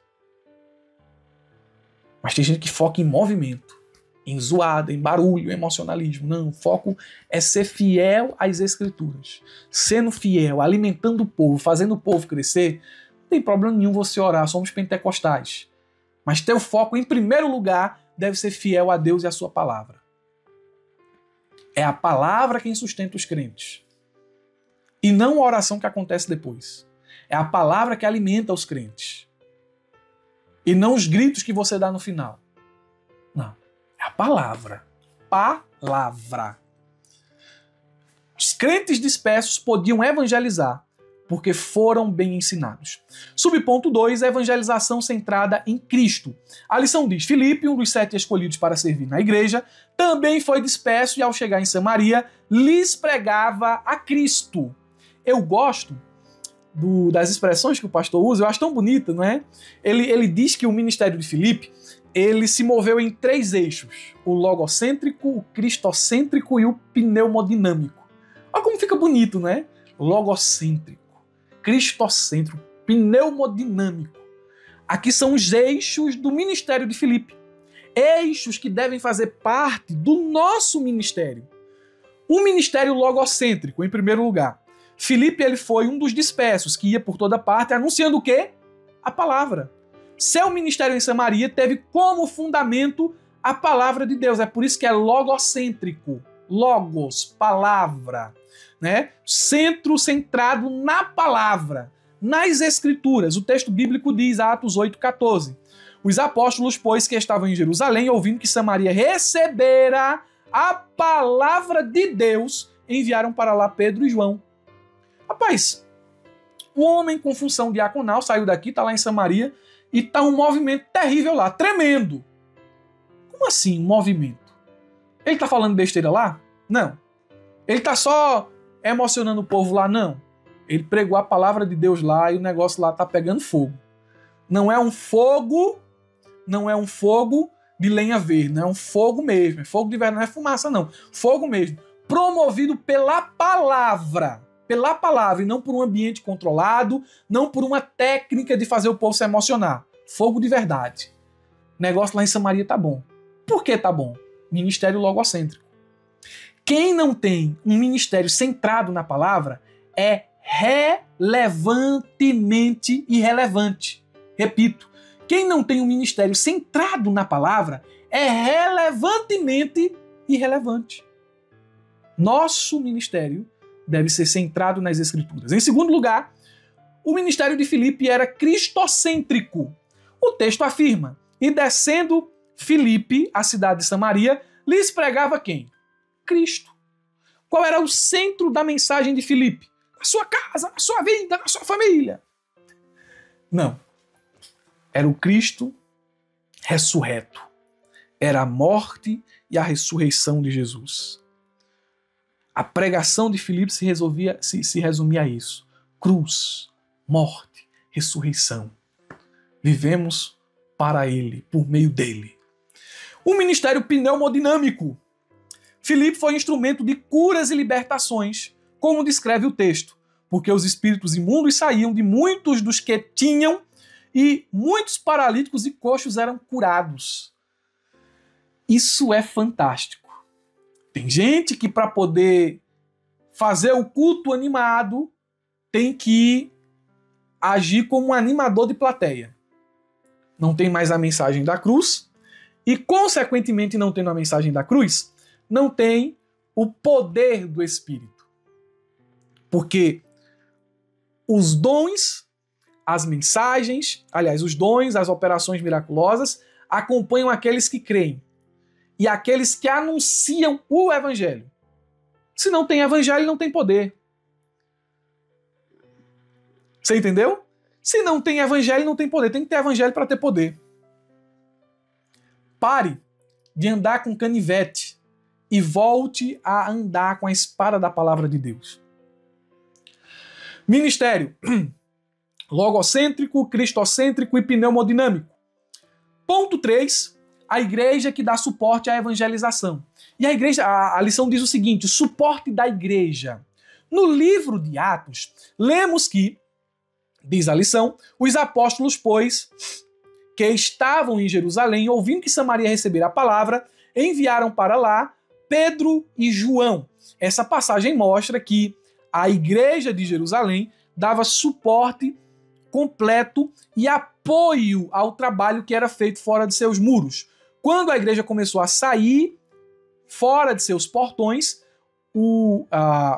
Mas tem gente que foca em movimento, em zoada, em barulho, em emocionalismo. Não, o foco é ser fiel às escrituras. Sendo fiel, alimentando o povo, fazendo o povo crescer, não tem problema nenhum você orar, somos pentecostais. Mas teu foco, em primeiro lugar, deve ser fiel a Deus e a sua palavra. É a palavra quem sustenta os crentes. E não a oração que acontece depois. É a palavra que alimenta os crentes. E não os gritos que você dá no final. Não. É a palavra. Palavra. Os crentes dispersos podiam evangelizar porque foram bem ensinados. Subponto 2, a evangelização centrada em Cristo. A lição diz: Filipe, um dos 7 escolhidos para servir na igreja, também foi disperso e ao chegar em Samaria, lhes pregava a Cristo. Eu gosto das expressões que o pastor usa, eu acho tão bonita, não é? Ele diz que o ministério de Filipe, ele se moveu em 3 eixos: o logocêntrico, o cristocêntrico e o pneumodinâmico. Olha como fica bonito, não é? Logocêntrico, cristocêntrico, pneumodinâmico. Aqui são os eixos do ministério de Filipe. Eixos que devem fazer parte do nosso ministério. O ministério logocêntrico, em primeiro lugar. Filipe, ele foi um dos dispersos que ia por toda parte anunciando o quê? A palavra. Seu ministério em Samaria teve como fundamento a palavra de Deus. É por isso que é logocêntrico. Logos, palavra. Né? Centro centrado na palavra, nas escrituras. O texto bíblico diz, Atos 8,14. Os apóstolos, pois, que estavam em Jerusalém, ouvindo que Samaria recebera a palavra de Deus, enviaram para lá Pedro e João. Rapaz, um homem com função diaconal saiu daqui, está lá em Samaria, e está um movimento terrível lá, tremendo. Como assim, um movimento? Ele está falando besteira lá? Não. Ele está só emocionando o povo lá? Não. Ele pregou a palavra de Deus lá e o negócio lá está pegando fogo. Não é um fogo de lenha verde, não é um fogo mesmo, é fogo de verdade, não é fumaça não, fogo mesmo, promovido pela palavra, e não por um ambiente controlado, não por uma técnica de fazer o povo se emocionar. Fogo de verdade. O negócio lá em Samaria tá bom. Por que tá bom? Ministério logocêntrico. Quem não tem um ministério centrado na palavra é relevantemente irrelevante. Repito, quem não tem um ministério centrado na palavra é relevantemente irrelevante. Nosso ministério deve ser centrado nas escrituras. Em segundo lugar, o ministério de Filipe era cristocêntrico. O texto afirma: e descendo Filipe, a cidade de Samaria, lhes pregava quem? Cristo. Qual era o centro da mensagem de Filipe? Na sua casa, na sua vida, na sua família. Não. Era o Cristo ressurreto. Era a morte e a ressurreição de Jesus. A pregação de Filipe se resumia a isso. Cruz, morte, ressurreição. Vivemos para Ele, por meio dele. O ministério pneumodinâmico. Filipe foi instrumento de curas e libertações, como descreve o texto, porque os espíritos imundos saíam de muitos dos que tinham e muitos paralíticos e coxos eram curados. Isso é fantástico. Tem gente que para poder fazer o culto animado tem que agir como um animador de plateia. Não tem mais a mensagem da cruz e, consequentemente, não tendo a mensagem da cruz, não tem o poder do Espírito. Porque os dons, as mensagens, aliás, os dons, as operações miraculosas acompanham aqueles que creem e aqueles que anunciam o evangelho. Se não tem evangelho, não tem poder. Você entendeu? Se não tem evangelho, não tem poder. Tem que ter evangelho para ter poder. Pare de andar com canivete e volte a andar com a espada da palavra de Deus. Ministério logocêntrico, cristocêntrico e pneumodinâmico. Ponto 3, a igreja que dá suporte à evangelização. E a lição diz o seguinte, suporte da igreja. No livro de Atos, lemos que, diz a lição, os apóstolos, pois, que estavam em Jerusalém, ouvindo que Samaria recebera a palavra, enviaram para lá Pedro e João. Essa passagem mostra que a igreja de Jerusalém dava suporte completo e apoio ao trabalho que era feito fora de seus muros. Quando a igreja começou a sair fora de seus portões,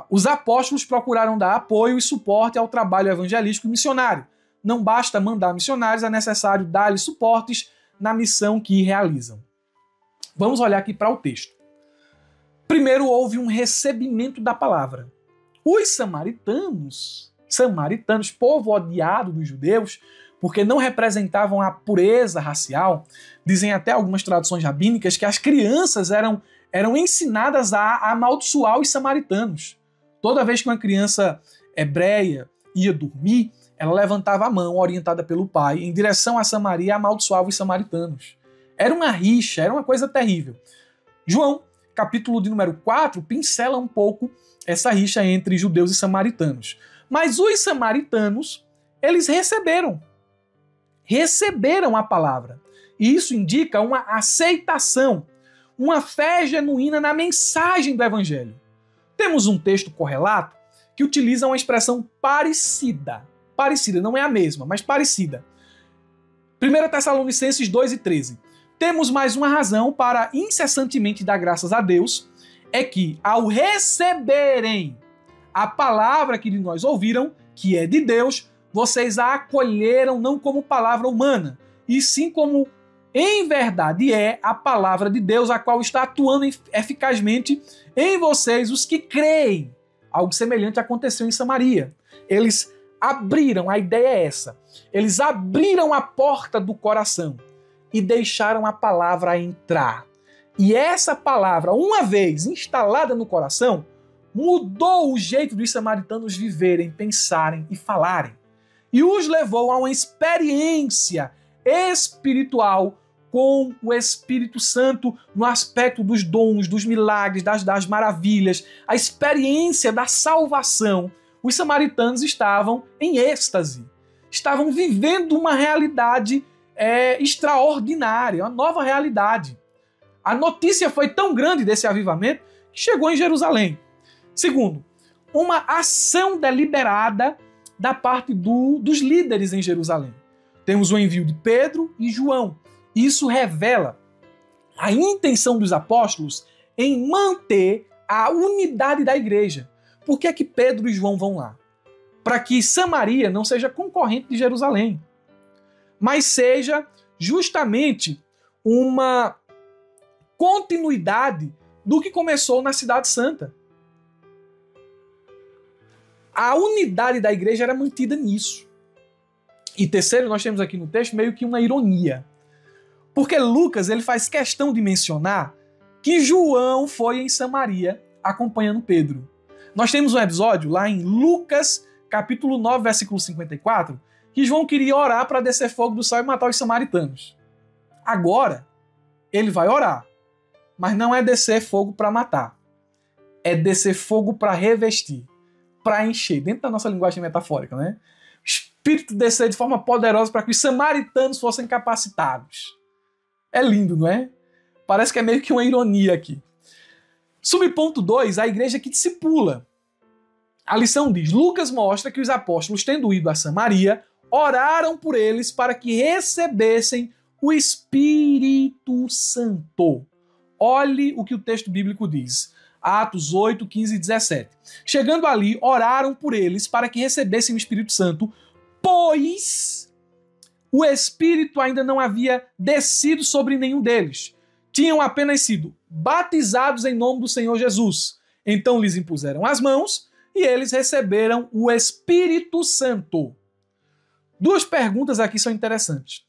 os apóstolos procuraram dar apoio e suporte ao trabalho evangelístico e missionário. Não basta mandar missionários, é necessário dar-lhes suportes na missão que realizam. Vamos olhar aqui para o texto. Primeiro houve um recebimento da palavra. Os samaritanos, povo odiado dos judeus, porque não representavam a pureza racial, dizem até algumas traduções rabínicas que as crianças eram ensinadas a amaldiçoar os samaritanos. Toda vez que uma criança hebreia ia dormir, ela levantava a mão, orientada pelo pai, em direção a Samaria e amaldiçoava os samaritanos. Era uma rixa, era uma coisa terrível. João, capítulo de número 4, pincela um pouco essa rixa entre judeus e samaritanos. Mas os samaritanos, eles receberam a palavra. E isso indica uma aceitação, uma fé genuína na mensagem do evangelho. Temos um texto correlato que utiliza uma expressão parecida. Parecida, não é a mesma, mas parecida. 1 Tessalonicenses 2:13. Temos mais uma razão para incessantemente dar graças a Deus, é que ao receberem a palavra que de nós ouviram, que é de Deus, vocês a acolheram não como palavra humana, e sim como em verdade é a palavra de Deus, a qual está atuando eficazmente em vocês, os que creem. Algo semelhante aconteceu em Samaria. Eles abriram, a ideia é essa, eles abriram a porta do coração e deixaram a palavra entrar. E essa palavra, uma vez instalada no coração, mudou o jeito dos samaritanos viverem, pensarem e falarem. E os levou a uma experiência espiritual com o Espírito Santo no aspecto dos dons, dos milagres, das maravilhas, a experiência da salvação. Os samaritanos estavam em êxtase, estavam vivendo uma realidade extraordinária, uma nova realidade. A notícia foi tão grande desse avivamento que chegou em Jerusalém. Segundo, uma ação deliberada da parte dos líderes em Jerusalém. Temos o envio de Pedro e João. Isso revela a intenção dos apóstolos em manter a unidade da igreja. Por que é que Pedro e João vão lá? Para que Samaria não seja concorrente de Jerusalém, mas seja justamente uma continuidade do que começou na Cidade Santa. A unidade da igreja era mantida nisso. E terceiro, nós temos aqui no texto meio que uma ironia. Porque Lucas ele faz questão de mencionar que João foi em Samaria acompanhando Pedro. Nós temos um episódio lá em Lucas, capítulo 9, versículo 54, que João queria orar para descer fogo do céu e matar os samaritanos. Agora, ele vai orar, mas não é descer fogo para matar. É descer fogo para revestir, para encher, dentro da nossa linguagem metafórica, né? O Espírito descer de forma poderosa para que os samaritanos fossem capacitados. É lindo, não é? Parece que é meio que uma ironia aqui. Subponto 2, a igreja que discipula. A lição diz, Lucas mostra que os apóstolos, tendo ido a Samaria, oraram por eles para que recebessem o Espírito Santo. Olhe o que o texto bíblico diz. Atos 8, 15 e 17. Chegando ali, oraram por eles para que recebessem o Espírito Santo, pois o Espírito ainda não havia descido sobre nenhum deles. Tinham apenas sido batizados em nome do Senhor Jesus. Então lhes impuseram as mãos e eles receberam o Espírito Santo. Duas perguntas aqui são interessantes.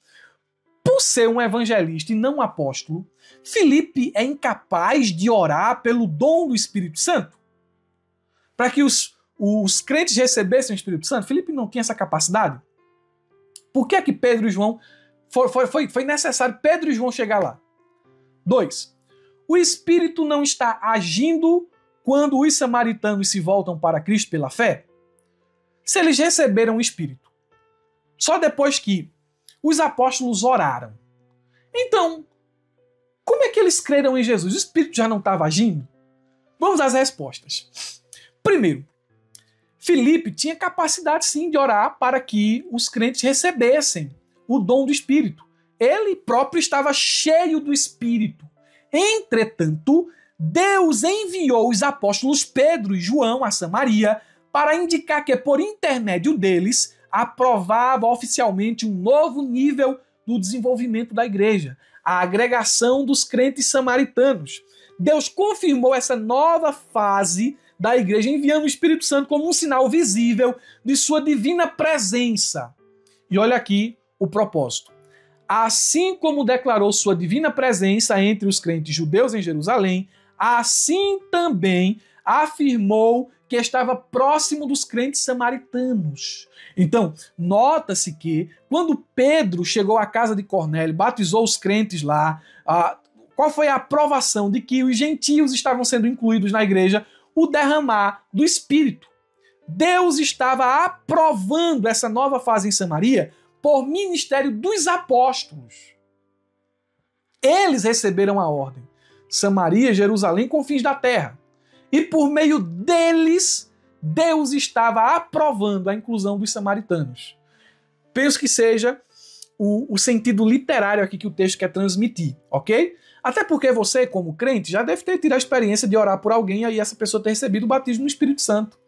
Por ser um evangelista e não um apóstolo, Filipe é incapaz de orar pelo dom do Espírito Santo? Para que os crentes recebessem o Espírito Santo? Filipe não tinha essa capacidade? Por que é que Pedro e João... Foi necessário Pedro e João chegar lá? 2. O Espírito não está agindo quando os samaritanos se voltam para Cristo pela fé? Se eles receberam o Espírito só depois que os apóstolos oraram, então, como é que eles creram em Jesus? O Espírito já não estava agindo? Vamos às respostas. Primeiro, Filipe tinha capacidade sim de orar para que os crentes recebessem o dom do Espírito. Ele próprio estava cheio do Espírito. Entretanto, Deus enviou os apóstolos Pedro e João a Samaria para indicar que, por intermédio deles, aprovava oficialmente um novo nível do desenvolvimento da igreja, a agregação dos crentes samaritanos. Deus confirmou essa nova fase da igreja, enviando o Espírito Santo como um sinal visível de sua divina presença. E olha aqui o propósito. Assim como declarou sua divina presença entre os crentes judeus em Jerusalém, assim também afirmou que estava próximo dos crentes samaritanos. Então, nota-se que, quando Pedro chegou à casa de Cornélio, batizou os crentes lá, qual foi a aprovação de que os gentios estavam sendo incluídos na igreja? O derramar do Espírito. Deus estava aprovando essa nova fase em Samaria por ministério dos apóstolos. Eles receberam a ordem. Samaria, Jerusalém, confins da terra. E por meio deles, Deus estava aprovando a inclusão dos samaritanos. Penso que seja o sentido literário aqui que o texto quer transmitir, ok? Até porque você, como crente, já deve ter tido a experiência de orar por alguém e aí essa pessoa ter recebido o batismo no Espírito Santo.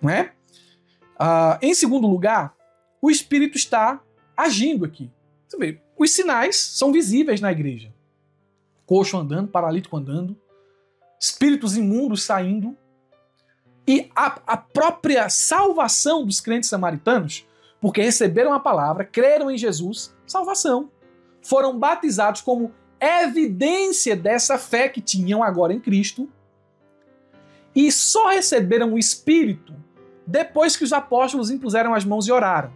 Não é? Em segundo lugar, o Espírito está agindo aqui. Você vê, os sinais são visíveis na igreja. Coxo andando, paralítico andando, espíritos imundos saindo. E a própria salvação dos crentes samaritanos, porque receberam a palavra, creram em Jesus, salvação. Foram batizados como evidência dessa fé que tinham agora em Cristo. E só receberam o Espírito depois que os apóstolos impuseram as mãos e oraram.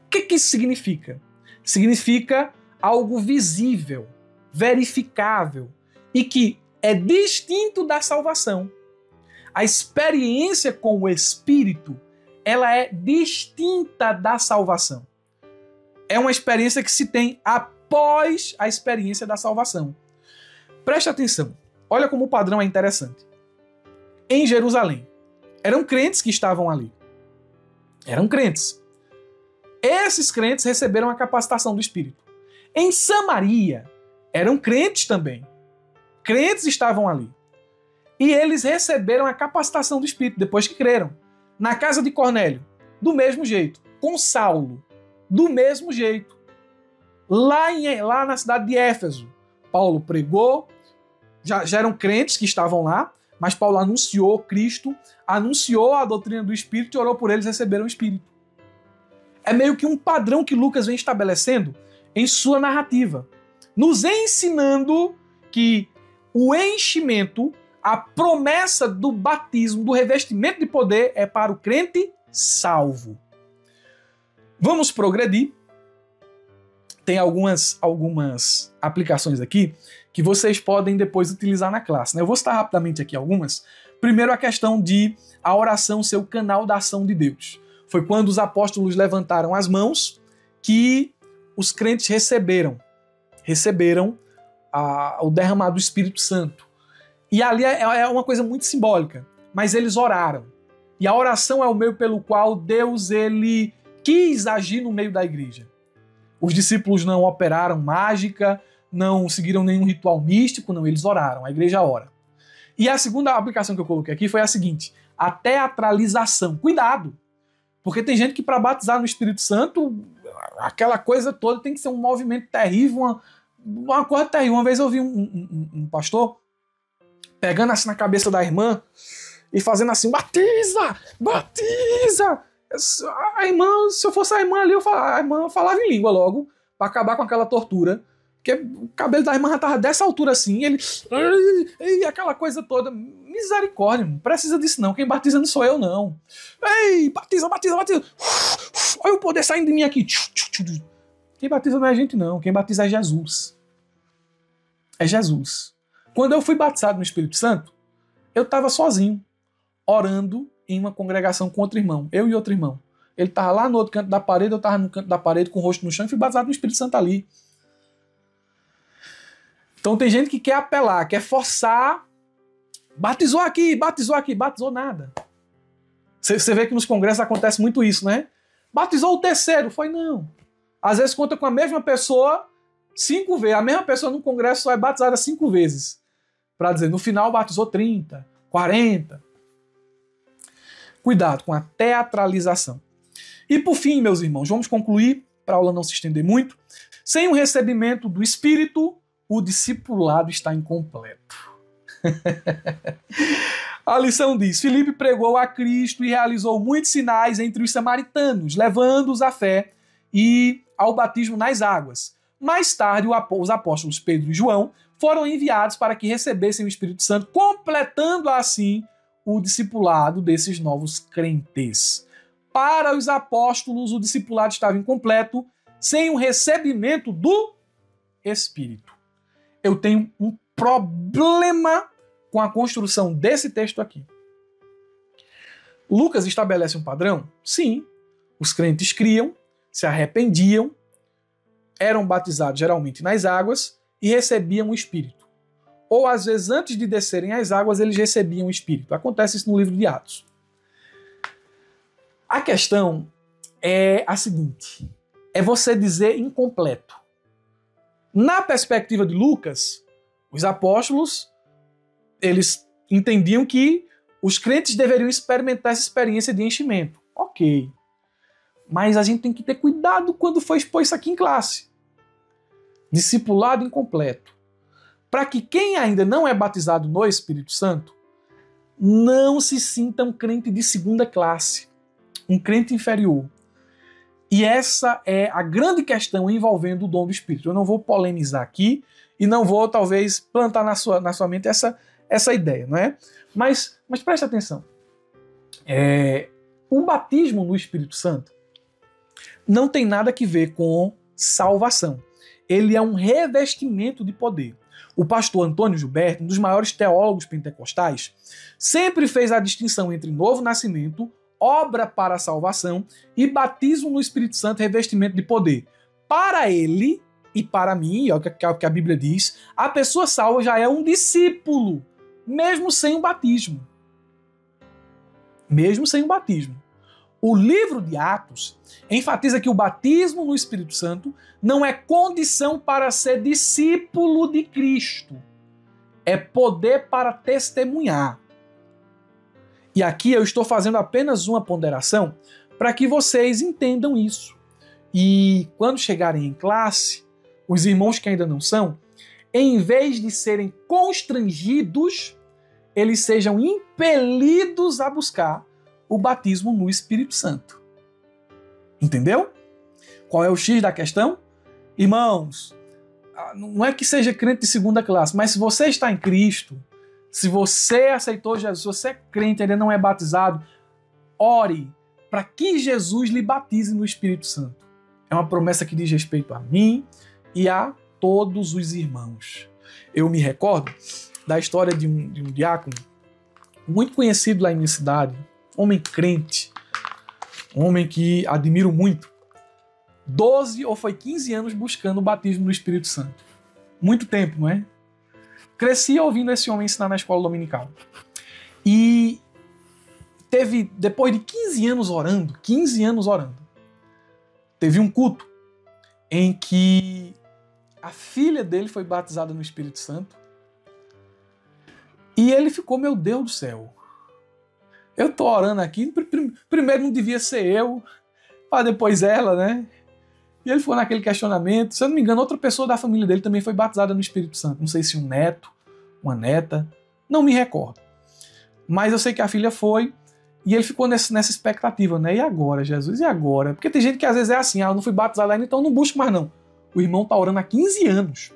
O que isso significa? Significa algo visível, verificável e que é distinto da salvação. A experiência com o Espírito, ela é distinta da salvação. É uma experiência que se tem após a experiência da salvação. Preste atenção. Olha como o padrão é interessante. Em Jerusalém, eram crentes que estavam ali. Eram crentes. Esses crentes receberam a capacitação do Espírito. Em Samaria, eram crentes também. Crentes estavam ali. E eles receberam a capacitação do Espírito depois que creram. Na casa de Cornélio, do mesmo jeito. Com Saulo, do mesmo jeito. Lá na cidade de Éfeso, Paulo pregou, já eram crentes que estavam lá, mas Paulo anunciou Cristo, anunciou a doutrina do Espírito e orou por eles, receberam o Espírito. É meio que um padrão que Lucas vem estabelecendo em sua narrativa, nos ensinando que o enchimento, a promessa do batismo, do revestimento de poder é para o crente salvo. Vamos progredir. Tem algumas aplicações aqui que vocês podem depois utilizar na classe, né? Eu vou citar rapidamente aqui algumas. Primeiro, a questão de a oração ser o canal da ação de Deus. Foi quando os apóstolos levantaram as mãos que os crentes receberam o derramar do Espírito Santo. E ali é uma coisa muito simbólica, mas eles oraram. E a oração é o meio pelo qual Deus ele quis agir no meio da igreja. Os discípulos não operaram mágica, não seguiram nenhum ritual místico, não, eles oraram, a igreja ora. E a segunda aplicação que eu coloquei aqui foi a seguinte: a teatralização. Cuidado! Porque tem gente que para batizar no Espírito Santo, aquela coisa toda tem que ser um movimento terrível, uma coisa terrível. Uma vez eu vi um pastor pegando assim na cabeça da irmã e fazendo assim: batiza! Batiza! A irmã, se eu fosse a irmã ali, a irmã falava em língua logo, para acabar com aquela tortura. Porque o cabelo da irmã já tava dessa altura assim, ele... E aquela coisa toda. Misericórdia, não precisa disso não. Quem batiza não sou eu, não. Ei, batiza, batiza, batiza. Olha o poder saindo de mim aqui. Quem batiza não é a gente, não. Quem batiza é Jesus. É Jesus. Quando eu fui batizado no Espírito Santo, eu estava sozinho, orando em uma congregação com outro irmão. Eu e outro irmão. Ele estava lá no outro canto da parede, eu estava no canto da parede com o rosto no chão e fui batizado no Espírito Santo ali. Então tem gente que quer apelar, quer forçar. Batizou aqui, batizou nada. Você vê que nos congressos acontece muito isso, né? Batizou o terceiro, foi não. Às vezes conta com a mesma pessoa 5 vezes. A mesma pessoa no congresso só é batizada 5 vezes. Para dizer, no final batizou 30, 40. Cuidado com a teatralização. E por fim, meus irmãos, vamos concluir, para a aula não se estender muito. Sem o recebimento do Espírito, o discipulado está incompleto. A lição diz: Filipe pregou a Cristo e realizou muitos sinais entre os samaritanos, levando-os à fé e ao batismo nas águas. Mais tarde, os apóstolos Pedro e João foram enviados para que recebessem o Espírito Santo, completando assim o discipulado desses novos crentes. Para os apóstolos, o discipulado estava incompleto sem o recebimento do Espírito. Eu tenho um problema com a construção desse texto aqui. Lucas estabelece um padrão? Sim. Os crentes criam, se arrependiam, eram batizados geralmente nas águas e recebiam o Espírito. Ou às vezes antes de descerem às águas eles recebiam o Espírito. Acontece isso no livro de Atos. A questão é a seguinte: é você dizer incompleto. Na perspectiva de Lucas, os apóstolos, eles entendiam que os crentes deveriam experimentar essa experiência de enchimento. Ok. Mas a gente tem que ter cuidado quando for expor isso aqui em classe. Discipulado incompleto. Para que quem ainda não é batizado no Espírito Santo não se sinta um crente de segunda classe, um crente inferior. E essa é a grande questão envolvendo o dom do Espírito. Eu não vou polemizar aqui e não vou, talvez, plantar na sua mente essa ideia, não é? Mas preste atenção. O batismo no Espírito Santo não tem nada a ver com salvação. Ele é um revestimento de poder. O pastor Antônio Gilberto, um dos maiores teólogos pentecostais, sempre fez a distinção entre novo nascimento, obra para a salvação, e batismo no Espírito Santo, revestimento de poder. Para ele e para mim, é o que a Bíblia diz, a pessoa salva já é um discípulo, mesmo sem o batismo. Mesmo sem o batismo. O livro de Atos enfatiza que o batismo no Espírito Santo não é condição para ser discípulo de Cristo. É poder para testemunhar. E aqui eu estou fazendo apenas uma ponderação para que vocês entendam isso. E quando chegarem em classe, os irmãos que ainda não são, em vez de serem constrangidos, eles sejam impelidos a buscar o batismo no Espírito Santo. Entendeu? Qual é o X da questão? Irmãos, não é que seja crente de segunda classe, mas se você está em Cristo, se você aceitou Jesus, se você é crente e ainda não é batizado, ore para que Jesus lhe batize no Espírito Santo. É uma promessa que diz respeito a mim e a todos os irmãos. Eu me recordo da história de um diácono muito conhecido lá em minha cidade, homem crente, um homem que admiro muito, 12 ou foi 15 anos buscando o batismo no Espírito Santo. Muito tempo, não é? Cresci ouvindo esse homem ensinar na escola dominical. E teve, depois de 15 anos orando, teve um culto em que A filha dele foi batizada no Espírito Santo. E ele ficou, meu Deus do céu. Eu tô orando aqui, primeiro não devia ser eu, para depois ela, né? E ele ficou naquele questionamento. Se eu não me engano, outra pessoa da família dele também foi batizada no Espírito Santo. Não sei se um neto, uma neta, não me recordo. Mas eu sei que a filha foi, e ele ficou nessa expectativa, né? E agora, Jesus? E agora? Porque tem gente que às vezes é assim, eu não fui batizado ainda, então não busco mais não. O irmão tá orando há 15 anos.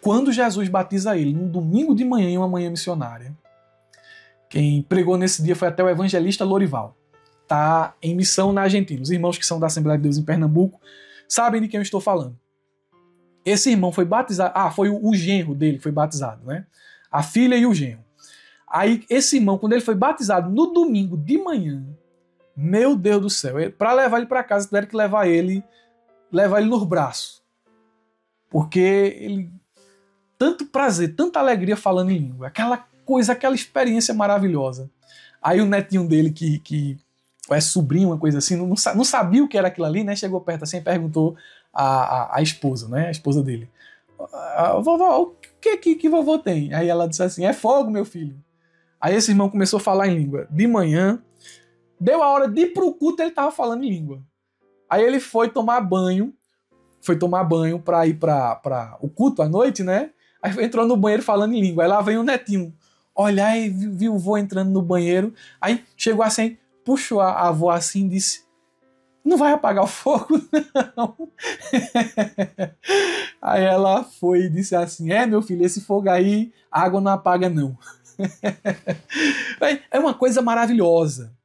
Quando Jesus batiza ele, num domingo de manhã, em uma manhã missionária, quem pregou nesse dia foi até o evangelista Lorival. Tá em missão na Argentina. Os irmãos que são da Assembleia de Deus em Pernambuco sabem de quem eu estou falando. Esse irmão foi batizado. Foi o genro dele que foi batizado, né? A filha e o genro. Aí, esse irmão, quando ele foi batizado no domingo de manhã, meu Deus do céu, para levar ele para casa, tiveram que levar ele nos braços. Porque ele. Tanto prazer, tanta alegria falando em língua. Aquela coisa, aquela experiência maravilhosa. Aí o netinho dele, que é sobrinho, uma coisa assim, não sabia o que era aquilo ali, né? Chegou perto assim e perguntou à esposa, né? A esposa dele. Vovó, o que vovô tem? Aí ela disse assim, é fogo, meu filho. Aí esse irmão começou a falar em língua. De manhã, deu a hora de ir pro culto, ele tava falando em língua. Aí ele foi tomar banho para ir para o culto à noite, né? Aí entrou no banheiro falando em língua. Aí lá vem o netinho. Olha, aí viu o vô entrando no banheiro. Aí chegou assim, puxou a avó assim e disse, não vai apagar o fogo, não. Aí ela foi e disse assim, meu filho, esse fogo aí, a água não apaga, não. É uma coisa maravilhosa.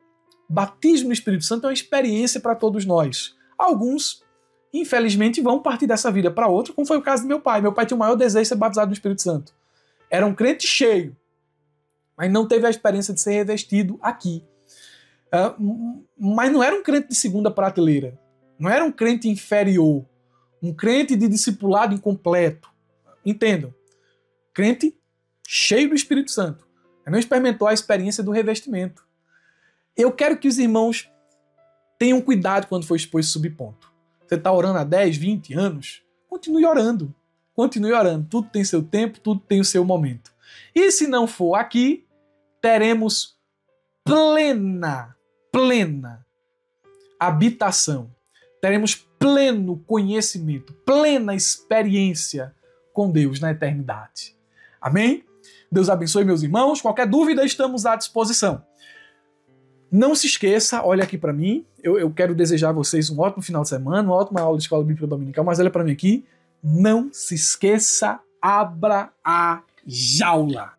Batismo no Espírito Santo é uma experiência para todos nós. Alguns, infelizmente, vão partir dessa vida para outra, como foi o caso do meu pai. Meu pai tinha o maior desejo de ser batizado no Espírito Santo. Era um crente cheio, mas não teve a experiência de ser revestido aqui. Mas não era um crente de segunda prateleira. Não era um crente inferior. Um crente de discipulado incompleto. Entendam. Crente cheio do Espírito Santo. Não experimentou a experiência do revestimento. Eu quero que os irmãos tenham cuidado quando for expor esse subponto. Você está orando há 10, 20 anos? Continue orando. Continue orando. Tudo tem seu tempo, tudo tem o seu momento. E se não for aqui, teremos plena habitação. Teremos pleno conhecimento, plena experiência com Deus na eternidade. Amém? Deus abençoe, meus irmãos. Qualquer dúvida, estamos à disposição. Não se esqueça, olha aqui para mim, eu quero desejar a vocês um ótimo final de semana, uma ótima aula de Escola Bíblica Dominical, mas olha para mim aqui, não se esqueça, abra a jaula.